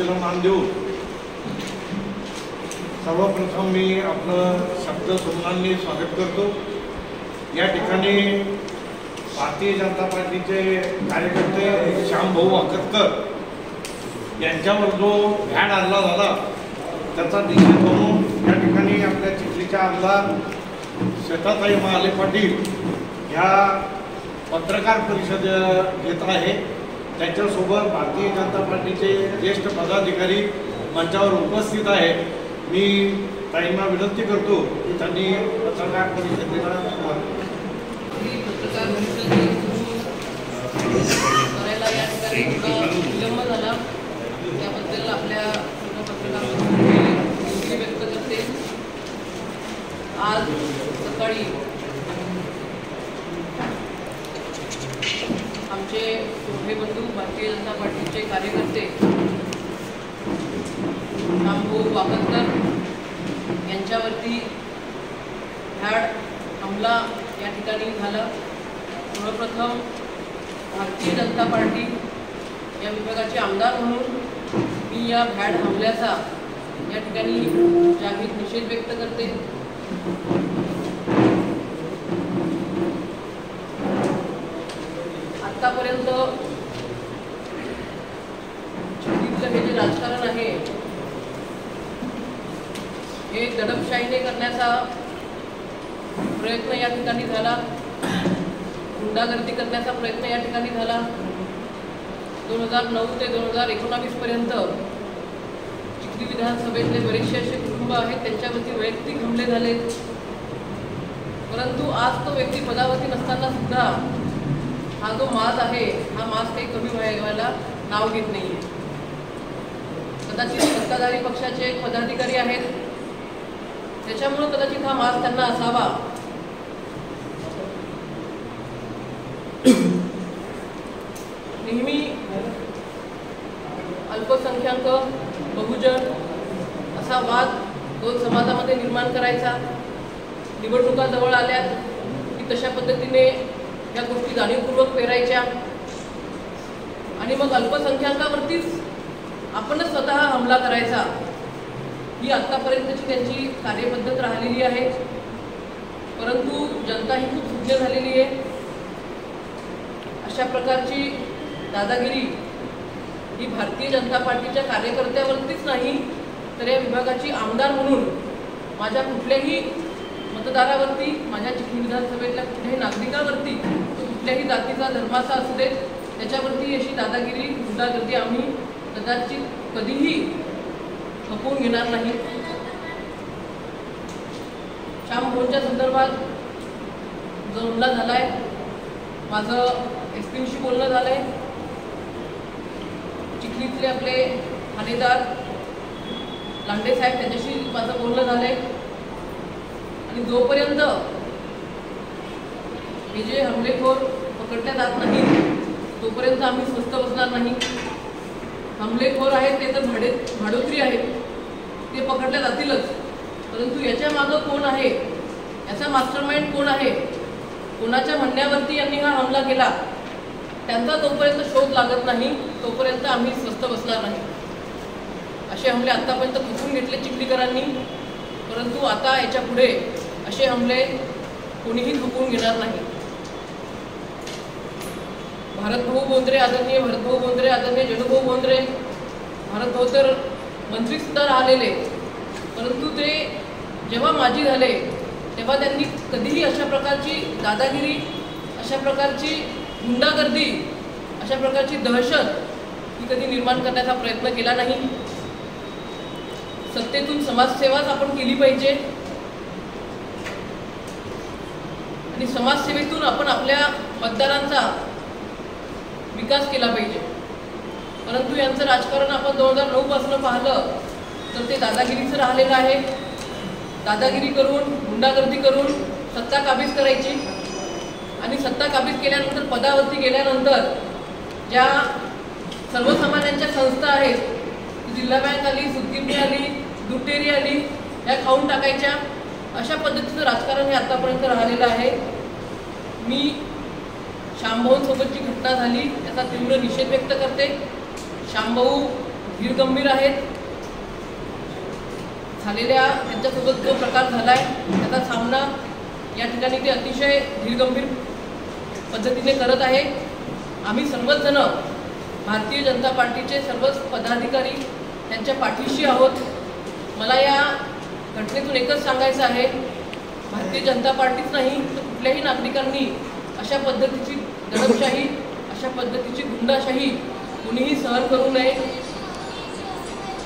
परिषदेला मान देऊन सर्वप्रथम मी आपलं शब्द सुमनांनी स्वागत करतो। या ठिकाणी भारतीय जनता पार्टीचे कार्यकर्ते श्यामभाऊ वाकतकर यांच्यावर जो भ्याड हल्ला झाला त्याचा निषेध म्हणून या ठिकाणी आपल्या चिखलीच्या आमदार श्वेताताई महाले पाटील ह्या पत्रकार परिषद घेत आहे। त्याच्यासोबत भारतीय जनता पार्टीचे ज्येष्ठ पदाधिकारी मंचावर उपस्थित आहेत। मी ताईंना विनंती करतो की त्यांनी पत्रकार परिषदेला करायला या ठिकाणी विलंब झाला त्याबद्दल आपल्या पत्रकारांची व्यक्त करते। आज सकाळी आमचे मोठे बंधू भारतीय जनता पार्टीचे कार्यकर्ते श्यामभाऊ वाकतकर यांच्यावरती भ्याड हमला या ठिकाणी झाला। सर्वप्रथम भारतीय जनता पार्टी या विभागाचे आमदार म्हणून मी या भ्याड हमल्याचा या ठिकाणी जाहीर निषेध व्यक्त करते। आतापर्यंत चिखलीतलं हे जे राजकारण आहे हे दडपशाहीने करण्याचा प्रयत्न या ठिकाणी झाला, गुंडागर्दी करण्याचा प्रयत्न या ठिकाणी झाला। 2009 ते 2019 पर्यंत चिखली विधानसभेतले बरेचसे असे कुटुंब आहेत त्यांच्यावरती वैयक्तिक हमले झाले, परंतु आज तो व्यक्ती पदावरती नसताना सुद्धा हा जो माज आहे हा माज काही कमी व्हायला नाव घेत नाही। कदाचित सत्ताधारी पक्षाचे पदाधिकारी आहेत त्याच्यामुळे कदाचित हा माज त्यांना असावा। नेहमी अल्पसंख्याक बहुजन असा वाद दोन समाजामध्ये निर्माण करायचा। निवडणुका जवळ आल्यात की तशा पद्धतीने या गोष्टी जाणीवपूर्वक पेरायच्या आणि मग अल्पसंख्याकावरतीच आपणच स्वतः हमला करायचा ही आतापर्यंतची त्यांची कार्यपद्धत राहिलेली आहे। परंतु जनता ही खूप सुज्ञ झालेली आहे। अशा प्रकारची दादागिरी ही भारतीय जनता पार्टीच्या कार्यकर्त्यावरतीच नाही तर या विभागाची आमदार म्हणून माझ्या कुठल्याही मतदारावरती, माझ्या चिखली विधानसभेतल्या कुठल्याही नागरिकावरती, कुठल्याही जातीचा धर्माचा असू देत त्याच्यावरती अशी दादागिरी गुंडागर्दी आम्ही कदाचित कधीही खपवून घेणार नाही। श्यामभाऊंच्या संदर्भात जो हमला झालाय, माझं एसपींशी बोलणं झालंय, चिखलीतले आपले ठाणेदार लांडे साहेब त्यांच्याशी माझं बोलणं झालंय आणि जोपर्यंत हे जे हमलेखोर पकडल्या जात नाही तोपर्यंत आम्ही स्वस्थ बसणार नाही। हमलेखोर आहेत ते तर भाडोत्री आहेत, ते पकडल्या जातीलच, परंतु याच्या मागं कोण आहे, याचा मास्टरमाइंड कोण आहे, कोणाच्या म्हणण्यावरती यांनी हा हमला केला त्यांचा जोपर्यंत शोध लागत नाही तोपर्यंत आम्ही स्वस्थ बसणार नाही। असे हमले आतापर्यंत खचून घेतले चिखलीकरांनी, परंतु आता याच्या पुढे असे हमले कोणीही खपवून घेणार नाही। भारतभाऊ बोंद्रे आदरणीय भरतभाऊ बोंद्रे, आदरणीय जडूभाऊ बोंद्रे, भारतभाऊ तर मंत्री सुद्धा राहिलेले, परंतु ते जेव्हा माजी झाले तेव्हा त्यांनी कधीही अशा प्रकारची दादागिरी, अशा प्रकारची गुंडागर्दी, अशा प्रकारची दहशत ही कधी निर्माण करण्याचा प्रयत्न केला नाही। सत्तेतून समाजसेवाच आपण केली पाहिजे आणि समाजसेवेतून आपण आपल्या मतदारांचा विकास केला पाहिजे। परंतु यांचं राजकारण आपण 2009 पासून पाहिलं तर ते दादागिरीचं राहिलेलं आहे। दादागिरी करून, गुंडागर्दी करून सत्ता काबीज करायची आणि सत्ता काबीज केल्यानंतर पदावरती गेल्यानंतर ज्या सर्वसामान्यांच्या संस्था आहेत, जिल्हा बँक आली, सुतगिरणी आली, दुटेरी आली, ह्या खाऊन टाकायच्या, अशा पद्धतीचं राजकारण हे आतापर्यंत राहिलेलं आहे। मी श्यामभाऊंसोबत जी घटना झाली त्याचा तीव्र निषेध व्यक्त करते। श्यामभाऊ धीरगंभीर आहेत. झालेल्या त्यांच्यासोबत जो प्रकार झाला आहे त्याचा सामना या ठिकाणी ते अतिशय धीरगंभीर पद्धतीने करत आहे. आम्ही सर्वच जण भारतीय जनता पार्टीचे सर्वच पदाधिकारी त्यांच्या पाठीशी आहोत. मला या घटनेतून एकच सांगायचं आहे, भारतीय जनता पार्टीच नाही तर कुठल्याही नागरिकांनी अशा पद्धतीची दडपशाही, अशा पद्धतीची गुंडाशाही कुणीही सहन करू नये.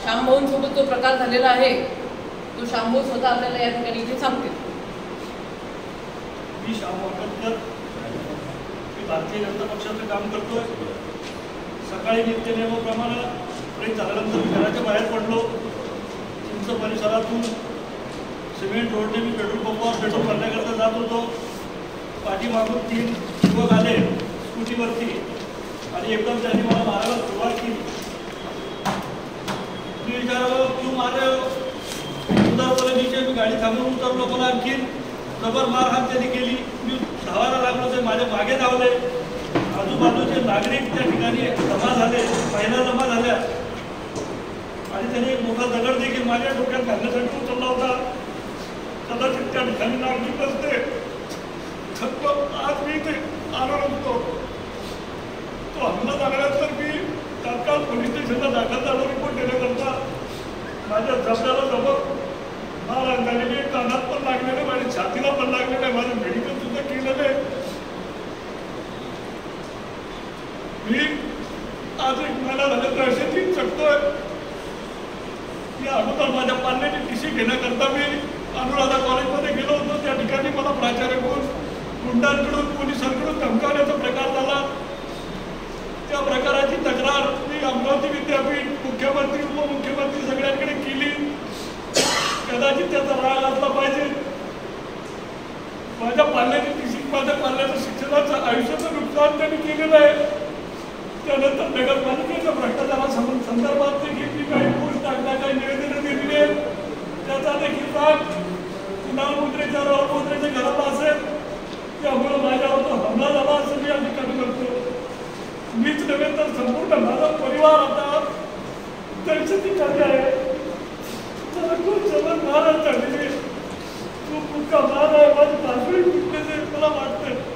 श्यामभाऊंसोबत जो प्रकार झालेला आहे तो श्यामभाऊ स्वतः आपल्याला या ठिकाणी इथे सांगतील. मी श्यामभाऊ अकतकर, मी भारतीय जनता पक्षाचं काम करतोय. सकाळी नित्यनेमाप्रमाणे फ्रेश झाल्यानंतर मी घराच्या बाहेर पडलो. चिंच परिसरातून सिमेंट रोडने मी पेट्रोल पंपावर पेट्रोल भरण्याकरता जात होतो. पाठीमागून 3 युवक आले स्कूटीवरती आणि एकदम त्यांनी मला मारायला सुरुवात केली. मी विचारलं क्यों मार रहे हो? उधर बोले नीचे. मी गाडी थांबवून उतरलो. मला आणखी जबर मारहाण त्यांनी केली. मी धावायला लागलो. ते माझ्या मागे धावले. आजूबाजूचे नागरिक त्या ठिकाणी जमा झाले, महिला जमा झाल्या आणि त्याने एक मोठा दगड देखील माझ्या डोक्यात घालण्यासाठी उचलला होता. कदाचित त्या ठिकाणी नागरिक असते तर आज मी इथे आलो नसतो. तो हमला झाल्यानंतर मी तात्काळ पोलीस स्टेशनला दाखल झालो. रिपोर्ट देण्याकरता माझ्या जबड्याला जबर मारहाण झालेली आहे. कानात पण लागलेलं, माझ्या छातीला पण लागलेलं आहे, माझं मेडिकल सुद्धा केलेलं आहे. मी आज 1 महिना झालं दहशतीत जगतोय. या अगोदर माझ्या पाल्याची टीसी घेण्याकरता मी अनुराधा कॉलेजमध्ये गेलो होतो. त्या ठिकाणी मला प्राचार्यकडून, गुंडांकडून, पोलिसांकडून धमकावण्याचा प्रकार झाला. त्या प्रकाराची तक्रार मी अमरावती विद्यापीठ, मुख्यमंत्री, उपमुख्यमंत्री सगळ्यांकडे केली. कदाचित त्याचा राग असला पाहिजे. माझ्या पाल्याची टीसी, माझ्या पाल्याचं शिक्षणाचं आयुष्याचं नुकसान त्यांनी केलेलं आहे. त्यानंतर नगरपालिकेच्या भ्रष्टाचारा संदर्भात देखील मी काही पोस्ट टाकल्या, काही निवेदनं दिलेली आहेत. त्याचा देखील राग कुणाल मुद्रेच्या घराला असेल. त्यामुळे माझ्यावर तो हमला झाला असं मी या ठिकाणी करतो. मीच नव्हे तर संपूर्ण माझा परिवार आता दहशतीखाली आहे. त्याला खूप जबर मारहाण झालेली, खूप मुक्का मार आहे. माझी पासळी फुटलेली मला वाटतं.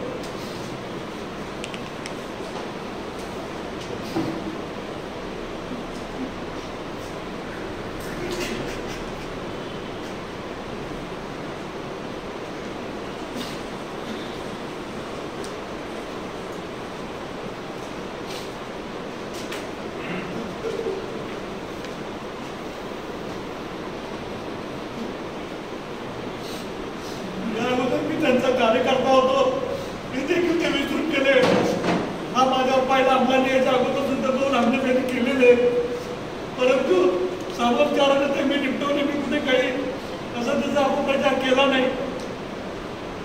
त्यांचा कार्यकर्ता होतो. मी देखील ते विसरून केले. हा माझ्या पहिला हमला यायच्या अगोदर सुद्धा 2 हमले त्यांनी केलेले. परंतु सामोपचाराने ते मी निपटवले. मी कुठे काही असं त्याचा अपप्रचार केला नाही.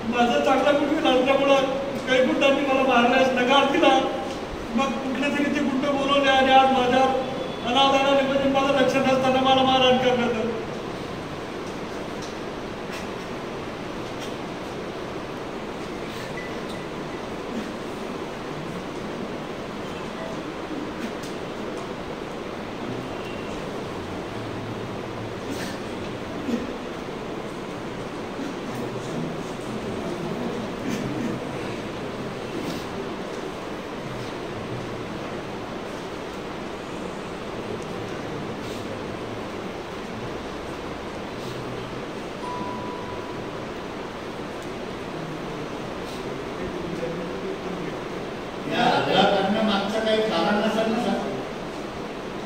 माझं चांगला गुण असल्यामुळं काही गुंडांनी मला मारण्यास नकार दिला. मग कुठले तरी ते गुंड बोलवले आणि आज माझ्या अनावधानाने म्हणजे माझं लक्ष नसताना मला मारहाण करण्यात आलं.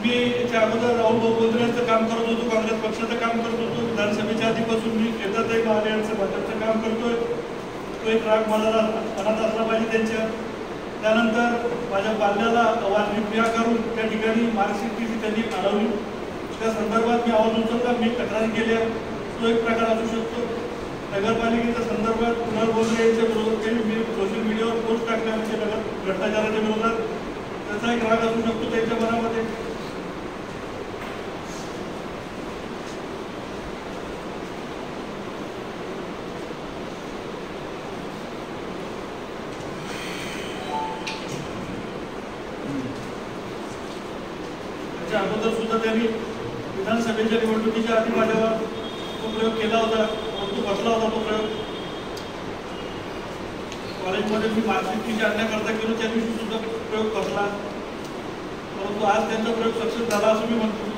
मी याच्या अगोदर राहुल बोंद्रेचं काम करत होतो, काँग्रेस पक्षाचं काम करत होतो. विधानसभेच्या आधीपासून मी येतात एक महाराष्ट्र भाजपचं काम करतोय. तो एक राग मला मनात असला पाहिजे त्यांच्या. त्यानंतर माझ्या पाल्याला अवाजवी क्रिया करून त्या ठिकाणी मार्कशीट त्यांनी अडवली. त्या संदर्भात मी आवाज उचलला, मी तक्रारी केल्या. तो एक प्रकार असू शकतो. नगरपालिकेच्या संदर्भात कुणाल बोंद्रे यांच्या विरोधात मी सोशल मीडियावर पोस्ट टाकल्या म्हणजे नगर भ्रष्टाचाराच्या विरोधात. त्याचा एक राग असू शकतो त्यांच्या मनामध्ये. अगोदर सुद्धा सुद्धा त्यांनी विधानसभेच्या निवडणुकीच्या आधी माझ्यावर तो प्रयोग केला होता, परंतु बसला होता तो प्रयोग. कॉलेजमध्ये मी मार्कशीटची आणण्याकरता गेलो, त्या दिवशी सुद्धा प्रयोग बसला, परंतु आज त्यांचा प्रयोग सक्सेस झाला असं मी म्हणतो.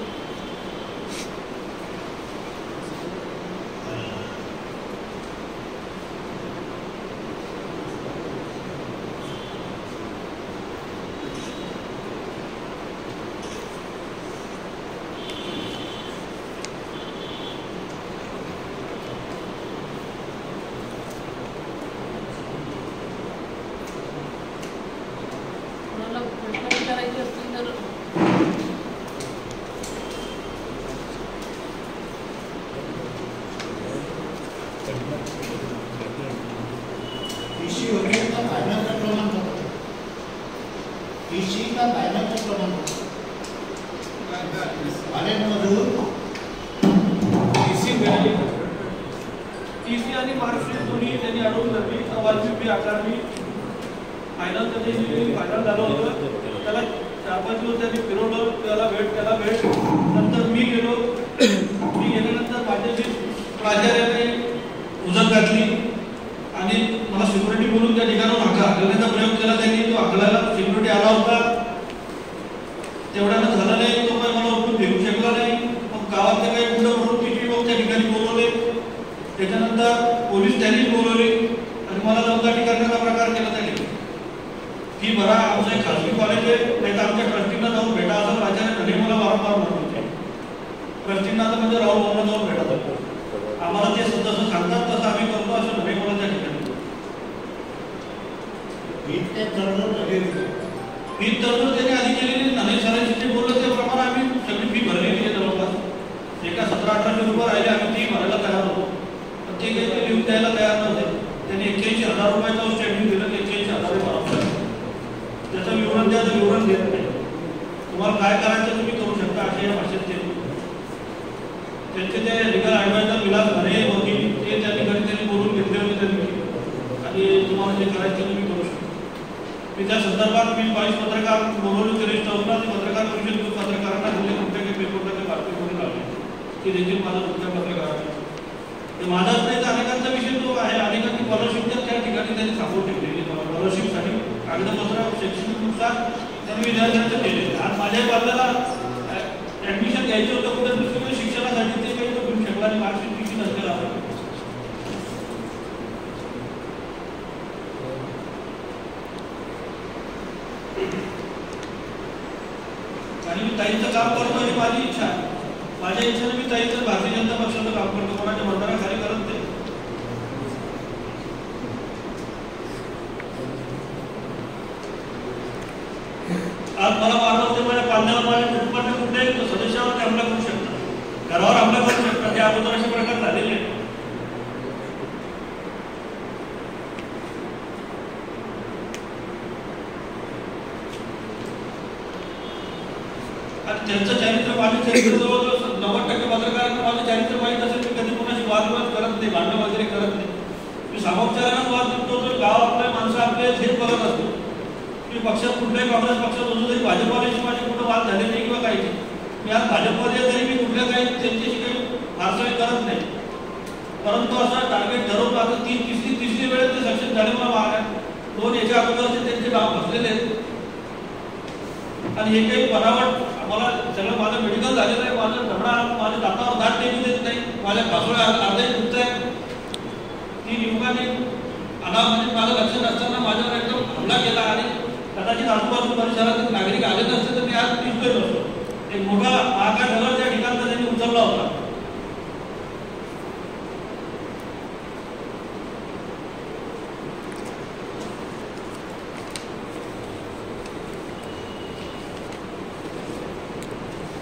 प्रश्न विचारायचे असतील तर टीसी होने का फाइनल का क्रमांक होता, टीसी का फाइनल का क्रमांक कॉलेजमधून टीसी मिळाली. टीसी आणि मार्कशीट दोन्ही त्यांनी अडवून धरली. वाजवी फी आकारली. फायनल त्याची फायनल झालं होतं. त्याला 4-5 दिवस त्यांनी फिरवलं, त्याला भेट. नंतर मी गेलो. मी गेल्यानंतर माझ्याशी प्राचार्याने उजत घातली आणि मला सिक्युरिटी बोलून त्या ठिकाणावर हाकलण्याचा प्रयोग केला त्यांनी. तो हाकलायला सिक्युरिटी आला होता. तेवढ्यानं झालं नाही, तो काही मला उठून फेकू शकला नाही. मग गावातले काही गुंड म्हणून किती लोक त्या ठिकाणी बोलवले. त्याच्यानंतर पोलीस त्यांनीच बोलवले आणि मला दमदाटी करण्याचा प्रकार केला त्यांनी. फी भरा, आमचं एक खाजगी कॉलेज आहे, नाही तर आमच्या ट्रस्टींना जाऊन भेटा असं प्राचार्य घरी मला वारंवार म्हणत होते. ट्रस्टींना तर म्हणजे राहुल भवनात जाऊन भेटत होतो. आम्हाला ते जसं सांगतात तसं आम्ही करतो असं घरी मला त्या ठिकाणी. फी तरतूद त्यांनी आधी केलेली नाही. सरांशी जे बोललं त्याप्रमाणे आम्ही सगळी फी भरलेली आहे. जवळपास एका 1700-1800 रुपये राहिले. आम्ही ती भरायला तयार होतो, पण ते काही ते लिहून द्यायला तयार नव्हते. त्यांनी 81,000 रुपयाचं स्टेटमेंट दिलं. 81,000 रुपये त्याचं विवरण द्या, विवरण देत नाही. तुम्हाला काय करायचं तुम्ही करू शकता अशा या भाषेत ते. त्यांचे ते लिगल ॲडवायझर विलास घरे वकील ते त्या ठिकाणी त्यांनी बोलून घेतले होते त्यांनी, आणि तुम्हाला जे करायचं तुम्ही करू शकता. मी त्या संदर्भात मी 22 पत्रकार बोलवले होते रेस्ट हाऊसला. ते पत्रकार परिषद पत्रकारांना दिले, कुठे काही पेपरला ते बातमी करून लावले की देखील माझं कुठल्या पत्रकारांना ते माझाच नाही तर अनेकांचा विषय तो आहे. अनेकांनी स्कॉलरशिपच्या त्या ठिकाणी त्यांनी थांबवून ठेवलेली. स्कॉलरशिपसाठी कागदपत्र शैक्षणिक नुकसान त्यांनी विद्यार्थ्यांचं केले. आज माझ्या बाजूला ॲडमिशन घ्यायचं होतं कुठे दुसरीकडे शिक्षणासाठी, ते काही तो घेऊ शकला आणि मार्कशीट किती नसते राहतो. आणि मी ताईचं काम करतो ही माझी इच्छा आहे. माझ्या इच्छेने मी ताईचं भारतीय जनता पक्षाचं काम करतो, कोणाच्या मतदाराखाली करत नाही. आज मला मारलं होते, माझ्या पाल्यावर माझ्या कुटुंबाच्या कुठल्याही सदस्यावर ते हमला करू शकतात, घरावर हमला करू शकतात. ते अगोदर असे प्रकार झालेले आहेत. आणि त्यांचं चारित्र्य माझ्या चरित्र जवळजवळ 90% पत्रकारांना माझं चारित्र्य माहीत असेल. मी कधी कोणाशी वादविवाद करत नाही, भांडण वगैरे करत नाही. मी सामोपचारानं वाद निघतो, तर गाव आपले माणसं आपले हेच बघत असतो. मी पक्षात कुठल्याही काँग्रेस पक्षात होतो तरी भाजपवाल्याशी माझे कुठं वाद झाले नाही किंवा काही नाही. मी आज भाजपमध्ये तरी मी कुठल्या काही त्यांच्याशी काही फारसाही करत नाही. परंतु असं टार्गेट ठरवून आता तिसरी वेळेस ते सक्सेस झाले. मला मारण्यात 2 याच्या अगोदरचे त्यांचे नाव बसलेले आहेत. आणि हे काही बनावट मला सगळं माझं मेडिकल झालेलं आहे. माझं धडा माझ्या दातावर दाट टेकू देत नाही. माझ्या कासोळ्या अर्ध्याही दुखत आहे. ती युवकाने म्हणजे माझं लक्ष नसताना माझ्यावर एकदम हमला केला आणि कदाचित आजूबाजू परिसरातील नागरिक आले नसते तर मी आज दिसतोय नसतो. एक मोठा महाकाय दगड त्या ठिकाणचा त्यांनी उचलला होता.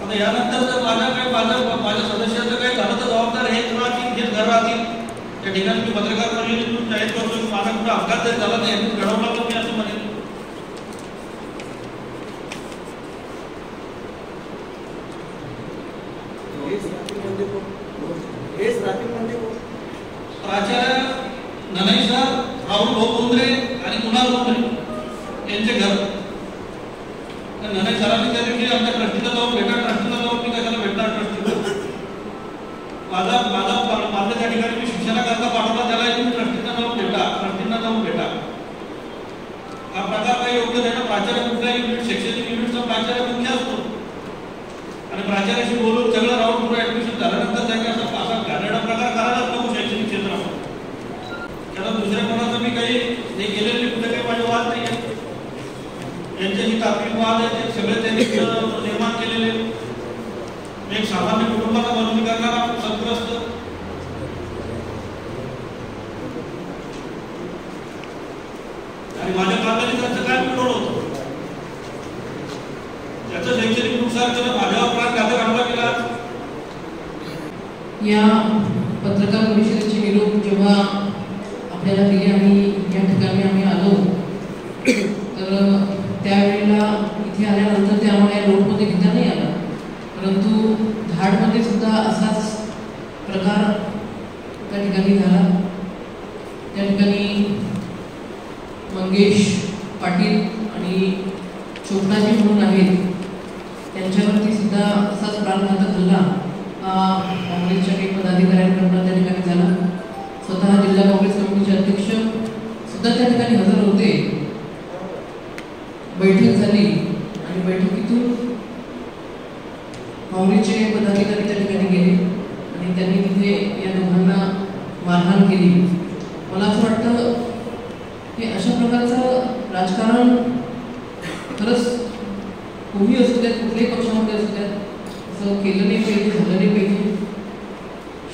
आता यानंतर जर माझ्या सदस्याचं काही झालं तर जबाबदार हेच राहतील, हेच घर राहतील. त्या ठिकाणी मी पत्रकार परिषदेतून जाहीर करतो की माझा कुठं अपघात जरी झाला नाही घडवला तर मी असं म्हणेन. प्राचार्य ननई सर, राहुल भाऊ बोंद्रे आणि कुणाल बोंद्रे यांचे घर. ननई सरांनी त्या दिवशी आमच्या ट्रस्टीला जाऊन ट्रस्टीला जाऊन बोलून सगळं राऊंड पुढे ऍडमिशन झाल्यानंतर त्यांनी असा घाणेरडा प्रकार करायलाच नको शैक्षणिक क्षेत्रामध्ये. कारण दुसऱ्या कोणाचं मी काही हे केलेले कुठे काही माझे वाद नाही आहे. यांच्याशी तात्विक वाद आहे ते सगळे त्यांनी निर्माण केलेले. एक सामान्य कुटुंबाचा बनवणी करणारा संतग्रस्त आणि माझ्या काकाने त्यांचं काय पिढवलं होतं. त्याचं शैक्षणिक नुकसान केलं, माझ्यावर प्राण घातक हमला केला. या पत्रकार परिषदेची निरोप जेव्हा आपल्याला दिली आणि या ठिकाणी आम्ही आलो तर त्यावेळेला इथे आल्यानंतर ते आम्हाला या रोडमध्ये घेता नाही आला. परंतु धाडमध्ये सुद्धा असाच प्रकार त्या ठिकाणी झाला. त्या ठिकाणी मंगेश पाटील आणि चोपडाजी म्हणून आहेत त्यांच्यावरती सुद्धा असाच प्राणघातक हल्ला काँग्रेसच्या काही पदाधिकाऱ्यांकडून त्या ठिकाणी झाला. स्वतः जिल्हा काँग्रेस कमिटीचे अध्यक्ष सुद्धा त्या ठिकाणी हजर होते. बैठक झाली आणि बैठकीतून काँग्रेसचे पदाधिकारी त्या ठिकाणी गेले आणि त्यांनी तिथे या दोघांना मारहाण केली. मला असं वाटतं हे अशा प्रकारचं राजकारण खरंच कोणी असू द्यात, कुठल्याही पक्षामध्ये असू द्यात, असं केलं नाही पाहिजे, झालं नाही पाहिजे.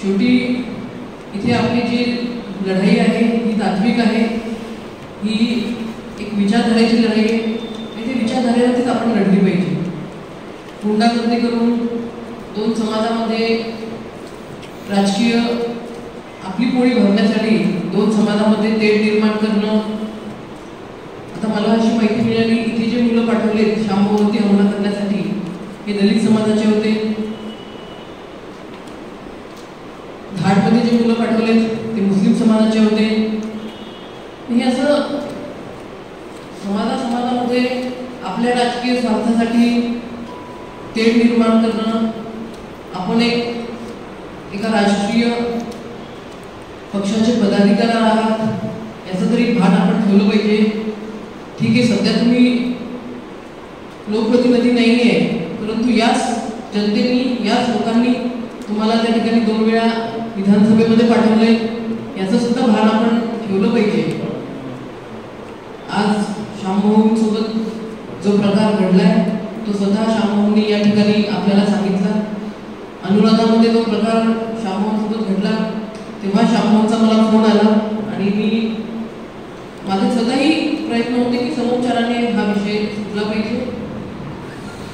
शेवटी इथे आपली जी लढाई आहे ही तात्विक आहे, ही एक विचारधारेची लढाई आहे. इथे विचारधारेवरतीच आपण लढली पाहिजे. गुंडागर्दी करून दोन समाजामध्ये राजकीय आपली पोळी भरण्यासाठी दोन समाजामध्ये तेढ निर्माण करणं. आता मला अशी माहिती मिळाली इथे जे मुलं पाठवले शांभूवरती हमला करण्यासाठी हे दलित समाजाचे होते. धाडमध्ये जे मुलं पाठवले ते मुस्लिम समाजाचे होते. हे असं समाजामध्ये आपल्या राजकीय स्वार्थासाठी तेढ निर्माण करणं. आपण एका राष्ट्रीय पक्षाचे पदाधिकारी आहात याचं तरी भान आपण ठेवलं पाहिजे. ठीक आहे, सध्या तुम्ही लोकप्रतिनिधी नाही आहे, परंतु याच जनतेने याच लोकांनी तुम्हाला त्या ठिकाणी 2 वेळा विधानसभेमध्ये पाठवलंय याचं सुद्धा भान आपण ठेवलं पाहिजे. आज शामभाऊंसोबत जो प्रकार घडलाय तो स्वतः शामभाऊंनी या ठिकाणी आपल्याला सांगितला. अनुराधामध्ये जो प्रकार शामभाऊंसोबत घडला तेव्हा शामभाऊंचा मला फोन आला आणि मी माझे स्वतःही प्रयत्न होते की समोपचाराने हा विषय सुटला पाहिजे.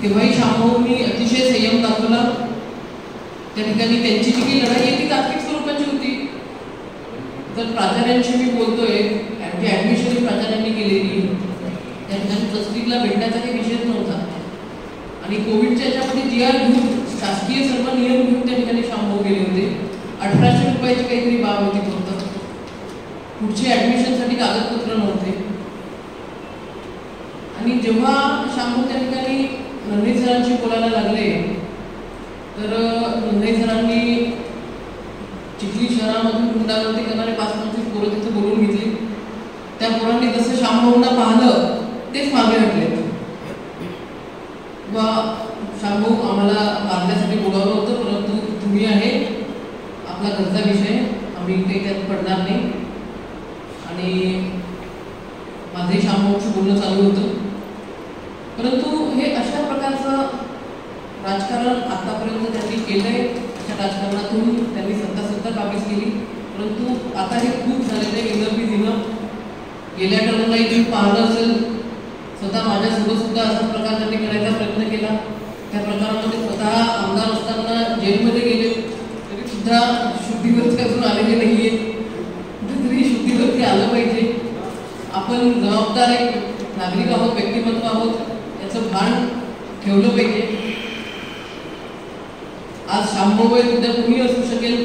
तेव्हाही शामभाऊंनी अतिशय संयम दाखवला. त्या ठिकाणी त्यांची जी काही लढाई आहे ती तात्विक स्वरूपाची होती. तर प्राचार्यांशी मी बोलतोय, जी ॲडमिशन प्राचार्यांनी केलेली त्या ठिकाणी ट्रस्टीला भेटण्याचा काही विषयच नव्हता आणि कोविडच्या याच्यामध्ये GR घेऊन शासकीय सर्व नियम घेऊन त्या ठिकाणी शामभाऊ गेले होते. 1800 रुपयाची काहीतरी बाब होती फक्त. पुढचे ॲडमिशनसाठी कागदपत्र नव्हते. आणि जेव्हा शामभाऊ त्या ठिकाणी नंदे सरांशी बोलायला लागले तर नंदे सरांनी चिखली शहरामधून गुंडागर्दी करणारे 5-25 पोरं तिथे बोलून घेतली. त्या पोरांनी जसं शामभाऊंना पाहिलं तेच मागे हटले. वा शामभाऊ आम्हाला मारण्यासाठी बोलावलं होतं, परंतु तुम्ही आहे आपला घरचा विषय, आम्ही काही त्यात पडणार नाही. आणि माझे शामभाऊंशी बोलणं चालू होतं. परंतु हे अशा प्रकारचं राजकारण आतापर्यंत त्यांनी केलंय. अशा राजकारणातून त्यांनी सत्ता काबीज केली. परंतु आता हे खूप झालेलं आहे. इनर गेल्या टर्मलाही तुम्ही पाहिलं असेल, स्वतः माझ्यासोबत सुद्धा असाच प्रकार त्यांनी करायचा प्रयत्न केला. त्या प्रकारामध्ये स्वतः आमदार असताना जेलमध्ये गेले तरी सुद्धा शुद्धीवरती अजून आलेले नाहीये. कुठेतरी शुद्धीवरती आलं पाहिजे. आपण जबाबदार एक नागरिक आहोत, व्यक्तिमत्व आहोत, याचं भान ठेवलं पाहिजे. आज शामभाऊ आहे, उद्या कुणी असू शकेल.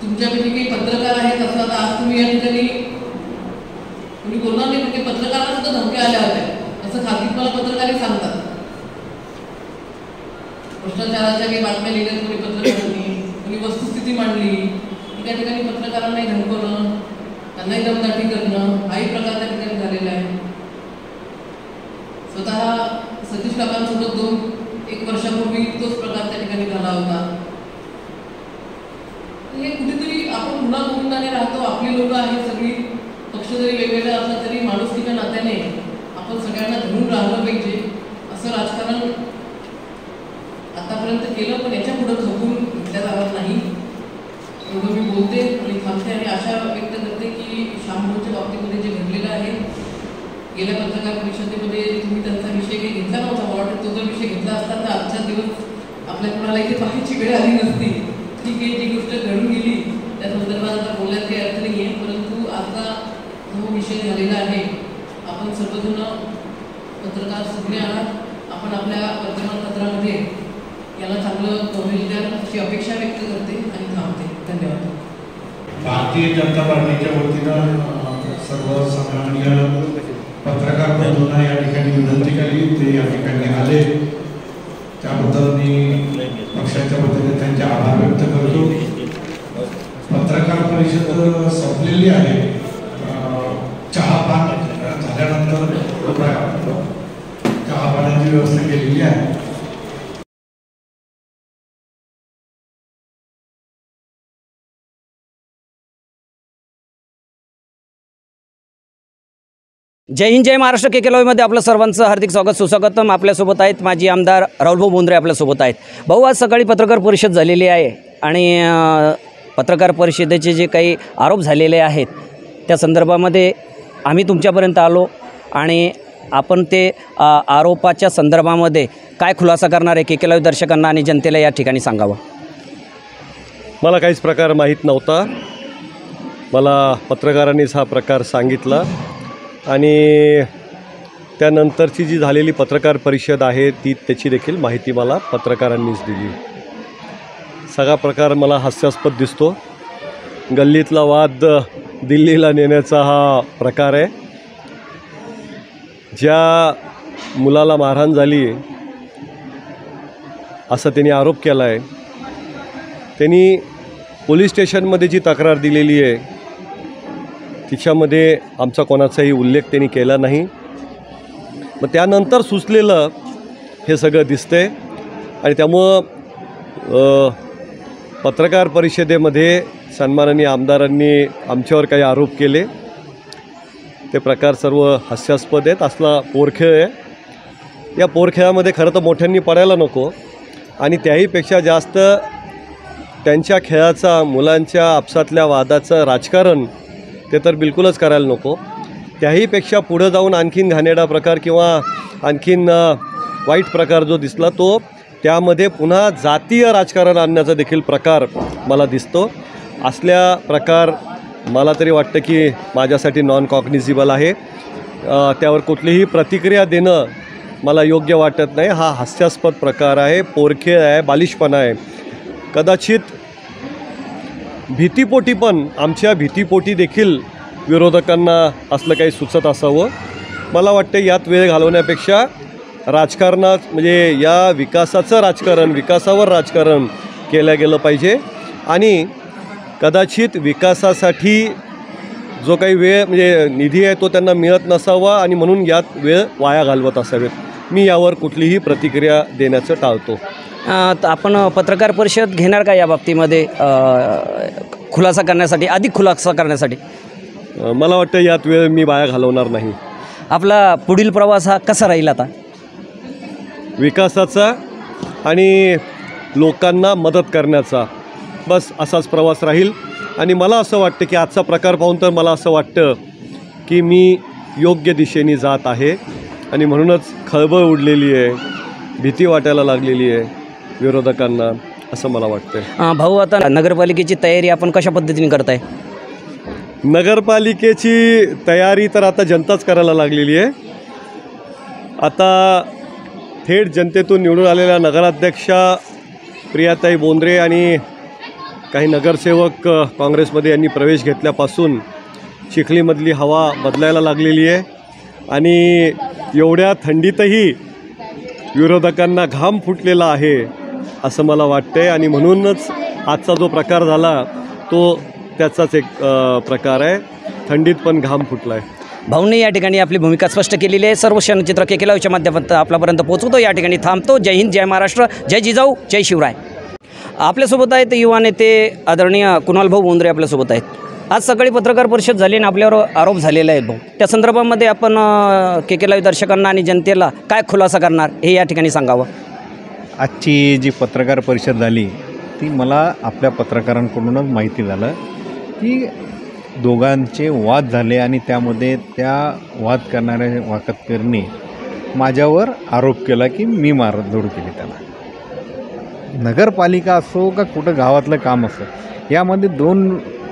तुमच्यापैकी काही पत्रकार आहेत असं आता आज तुम्ही या ठिकाणी कोणी बोलणार नाही, म्हणजे पत्रकारांना सुद्धा धमक्या आल्या होत्या असं खाजगीत मला पत्रकारही सांगतात. भ्रष्टाचाराच्या काही बातम्या लिहिल्या कोणी पत्रकारांनी, कोणी वस्तुस्थिती मांडली की त्या ठिकाणी पत्रकारांनाही धमकवणं, त्यांनाही दमदाटी करणं हाही प्रकार त्या ठिकाणी झालेला आहे. स्वतः सतीश काकांसोबत 2 1 वर्षापूर्वी तोच प्रकार त्या ठिकाणी झाला होता. हे कुठेतरी आपण पुन्हा गोविंदाने राहतो, आपली लोकं आहेत सगळी, पक्ष जरी वेगवेगळा असला तरी माणुसकीच्या नात्याने आपण सगळ्यांना धरून राहिलं पाहिजे. असं राजकारण आतापर्यंत केलं, पण याच्या पुढे खपून घेतल्या जाणार नाही. एवढं मी बोलते आणि थांबते आणि आशा व्यक्त करते की शामभाऊच्या बाबतीमध्ये जे घडलेलं आहे, गेल्या पत्रकार परिषदेमध्ये तुम्ही त्यांचा विषय काही घेतला नव्हता. मला वाटतं तो जर विषय घेतला असता तर आजचा दिवस आपल्या कोणाला इथे पाहायची वेळ आली नसती. ठीक आहे, जी गोष्ट घडून गेली त्या संदर्भात आता बोलण्यात काही अर्थ नाही आहे, परंतु आता जो विषय झालेला आहे, आपण सर्वजण पत्रकार सगळे आहात, आपण आपल्या वर्तमानपत्रामध्ये याला चांगलं कव्हरेज द्या अशी अपेक्षा व्यक्त करते आणि थांबते. धन्यवाद. भारतीय जनता पार्टीच्या वतीनं सर्व सन्माननीय पत्रकार बंधूंना या ठिकाणी विनंती केली, ते या ठिकाणी आले, त्याबद्दल मी पक्षाच्या वतीने त्यांचे आभार व्यक्त करतो. पत्रकार परिषद संपलेली आहे. चहापान झाल्यानंतर चहापानाची व्यवस्था केलेली आहे. जय हिंद, जय महाराष्ट्र. के लाईव्हमध्ये आपलं सर्वांचं हार्दिक स्वागत सुस्वागतम. आपल्यासोबत आहेत माजी आमदार राहुलभाऊ बोंद्रे आपल्यासोबत आहेत. भाऊ, आज सकाळी पत्रकार परिषद झालेली आहे आणि पत्रकार परिषदेचे जे काही आरोप झालेले आहेत त्या संदर्भामध्ये आम्ही तुमच्यापर्यंत आलो आणि आपण ते आरोपाच्या संदर्भामध्ये काय खुलासा करणार आहे के लाईव्ह दर्शकांना आणि जनतेला या ठिकाणी सांगावं. मला काहीच प्रकार माहीत नव्हता. मला पत्रकारांनीच हा प्रकार सांगितला आणि त्यानंतरची जी झालेली पत्रकार परिषद आहे त्याची देखील माहिती मला पत्रकारांनीच दिली. सगळा प्रकार मला हास्यास्पद दिसतो. गल्लीतला वाद दिल्लीला नेण्याचा हा प्रकार आहे. ज्या मुलाला मारहाण झाली असा त्यांनी आरोप केला आहे, त्यांनी पोलीस स्टेशनमध्ये जी तक्रार दिलेली आहे तिच्यामध्ये आमचा कोणाचाही उल्लेख त्यांनी केला नाही. मग त्यानंतर सुचलेलं हे सगळं दिसतंय आणि त्यामुळं पत्रकार परिषदेमध्ये सन्माननीय आमदारांनी आमच्यावर काही आरोप केले. ते प्रकार सर्व हास्यास्पद आहेत. असला पोरखेळ आहे. या पोरखेळामध्ये खरं तर मोठ्यांनी पडायला नको आणि त्याहीपेक्षा जास्त त्यांच्या खेळाचा, मुलांच्या आपसातल्या वादाचं राजकारण ते तर बिलकुलच करायला नको. त्याहीपेक्षा पुढं जाऊन आणखीन घाणेरडा प्रकार किंवा आणखीन वाईट प्रकार जो दिसला तो त्यामध्ये पुन्हा जातीय राजकारण आणण्याचा देखील प्रकार मला दिसतो. असल्या प्रकार मला तरी वाटतं की माझ्यासाठी नॉन कॉग्निझिबल आहे. त्यावर कुठलीही प्रतिक्रिया देणं मला योग्य वाटत नाही. हा हास्यास्पद प्रकार आहे, पोरखेळ आहे, बालिशपणा आहे. कदाचित भीतीपोटी, पण आमच्या भीतीपोटी देखील विरोधकांना असलं काही सुचत असावं. मला वाटतं यात वेळ घालवण्यापेक्षा राजकारणात म्हणजे या विकासाचं राजकारण, विकासावर राजकारण केलं गेलं पाहिजे आणि कदाचित विकासासाठी जो काही वेळ म्हणजे निधी आहे तो त्यांना मिळत नसावा आणि म्हणून यात वेळ वाया घालवत असावेत. मी यावर कुठलीही प्रतिक्रिया देण्याचं टाळतो. आपण पत्रकार परिषद घेणार का या बाबतीमध्ये खुलासा करण्यासाठी, अधिक खुलासा करण्यासाठी? मला वाटतं यात वेळ मी वाया घालवणार नाही. आपला पुढील प्रवास हा कसा राहील आता? विकासाचा आणि लोकांना मदत करण्याचा, बस असाच प्रवास राहील. आणि मला असं वाटतं की आजचा प्रकार पाहून तर मला असं वाटतं की मी योग्य दिशेने जात आहे आणि म्हणूनच खळबळ उडलेली आहे, भीती वाटायला लागलेली आहे विरोधकांना, असं मला वाटतं. भाऊ, आता नगरपालिकेची तयारी आपण कशा पद्धतीने करताय? नगरपालिकेची तयारी तर आता जनताच करायला लागलेली आहे. आता थेट जनतेतून निवडून आलेल्या नगराध्यक्षा प्रियाताई बोंद्रे आणि काही नगरसेवक काँग्रेसमध्ये यांनी प्रवेश घेतल्यापासून चिखलीमधली हवा बदलायला लागलेली आहे आणि एवढ्या थंडीतही विरोधकांना घाम फुटलेला आहे असं मला वाटतं आहे आणि म्हणूनच आजचा जो प्रकार झाला तो त्याचाच एक प्रकार आहे. थंडीत पण घाम फुटला आहे. भाऊंनी या ठिकाणी आपली भूमिका स्पष्ट केलेली आहे. सर्व क्षणचित्र के लाईव्हच्या माध्यमातून आपल्यापर्यंत पोहोचवतो. या ठिकाणी थांबतो. जय हिंद, जय महाराष्ट्र, जय जिजाऊ, जय शिवराय. आपल्यासोबत आहेत युवा नेते आदरणीय कुणालभाऊ बोंद्रे आपल्यासोबत आहेत. आज सकाळी पत्रकार परिषद झाली आणि आपल्यावर आरोप झालेला आहे भाऊ. त्या संदर्भामध्ये आपण के लाईव्ह दर्शकांना आणि जनतेला काय खुलासा करणार हे या ठिकाणी सांगावं. आजची जी पत्रकार परिषद झाली ती मला आपल्या पत्रकारांकडूनच माहिती झालं की दोघांचे वाद झाले आणि त्यामध्ये त्या वाद करणाऱ्या वाकतकरनी माझ्यावर आरोप केला की मी मारहाण केली त्याला. नगरपालिका असो का कुठं गावातलं काम असो, यामध्ये दोन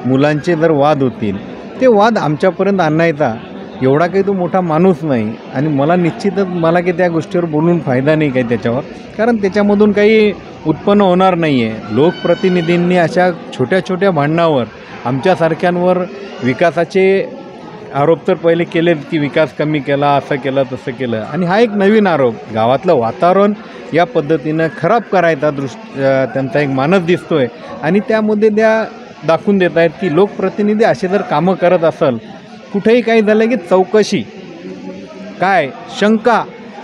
मुलांचे जर वाद होतील ते वाद आमच्यापर्यंत आणायचा एवढा काही तो मोठा माणूस नाही. आणि मला निश्चितच मला की त्या गोष्टीवर बोलून फायदा नाही काही त्याच्यावर, कारण त्याच्यामधून काही उत्पन्न होणार नाही आहे. लोकप्रतिनिधींनी अशा छोट्या छोट्या भांडणावर आमच्यासारख्यांवर विकासाचे आरोप तर पहिले केलेत की विकास कमी केला, असं केलं तसं केलं. आणि हा एक नवीन आरोप, गावातलं वातावरण या पद्धतीनं खराब करायचा त्यांचा एक मानस दिसतो आहे. आणि त्यामध्ये त्या दाखवून देत आहेत की लोकप्रतिनिधी असे जर कामं करत असेल, कुठेही काही झालं की चौकशी काय शंका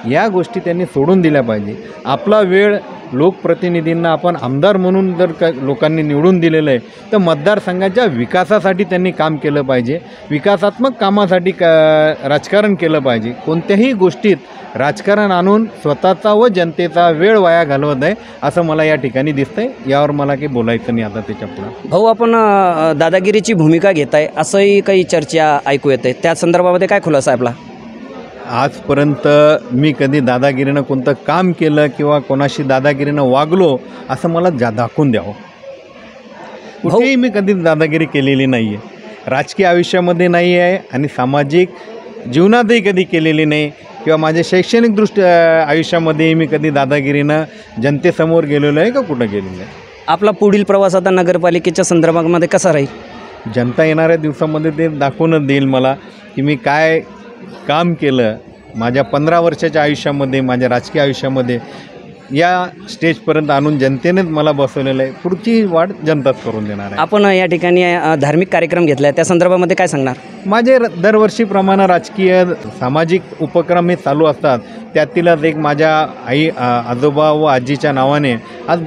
या गोष्टी त्यांनी सोडून दिल्या पाहिजे. आपला वेळ लोकप्रतिनिधींना आपण आमदार म्हणून जर लोकांनी निवडून दिलेलं आहे तर मतदारसंघाच्या विकासासाठी त्यांनी काम केलं पाहिजे. विकासात्मक कामासाठी राजकारण केलं पाहिजे. कोणत्याही गोष्टीत राजकारण आणून स्वतःचा व जनतेचा वेळ वाया घालवत आहे असं मला या ठिकाणी दिसतंय. यावर मला काही बोलायचं नाही आता त्याच्यापुढं. भाऊ, आपण दादागिरीची भूमिका घेत आहे असंही काही चर्चा ऐकू येते. त्या संदर्भामध्ये काय खुलासा आहे आपला? आजपर्यंत मी कधी दादागिरीनं कोणतं काम केलं किंवा कोणाशी दादागिरीनं वागलो असं मला दाखवून द्यावं. कुठेही मी कधी दादागिरी केलेली नाही आहे. राजकीय आयुष्यामध्ये नाही आहे आणि सामाजिक जीवनातही कधी केलेली नाही किंवा माझ्या शैक्षणिक आयुष्यामध्येही मी कधी दादागिरीनं जनतेसमोर गेलेलो आहे का कुठं गेलेलो आहे. आपला पुढील प्रवास आता नगरपालिकेच्या संदर्भामध्ये कसा राहील? जनता येणाऱ्या दिवसामध्ये ते दाखवूनच देईल मला की मी काय काम केलं माझ्या 15 वर्षाच्या आयुष्यामध्ये, माझ्या राजकीय आयुष्यामध्ये. या स्टेजपर्यंत आणून जनतेनेच मला बसवलेलं आहे. पुढची वाढ जनताच करून देणार आहे. आपण या ठिकाणी धार्मिक कार्यक्रम घेतला आहे, त्या संदर्भामध्ये काय सांगणार? माझे दरवर्षीप्रमाणे राजकीय सामाजिक उपक्रम हे चालू असतात. त्यातीलच एक माझ्या आजोबा व आजीच्या नावाने आज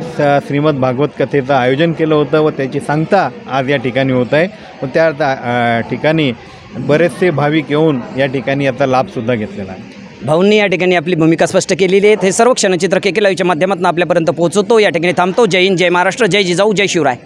श्रीमद भागवत कथेचं आयोजन केलं होतं व त्याची सांगता आज या ठिकाणी होत आहे. व त्या ठिकाणी बरेचसे भाविक येऊन या ठिकाणी याचा लाभसुद्धा घेतलेला आहे. भाऊंनी या ठिकाणी आपली भूमिका स्पष्ट केलेली आहे. हे सर्व क्षणचित्र के लाईव्हच्या माध्यमातून आपल्यापर्यंत पोहोचवतो. या ठिकाणी थांबतो. जय हिंद, जय महाराष्ट्र, जय जिजाऊ, जय शिवराय.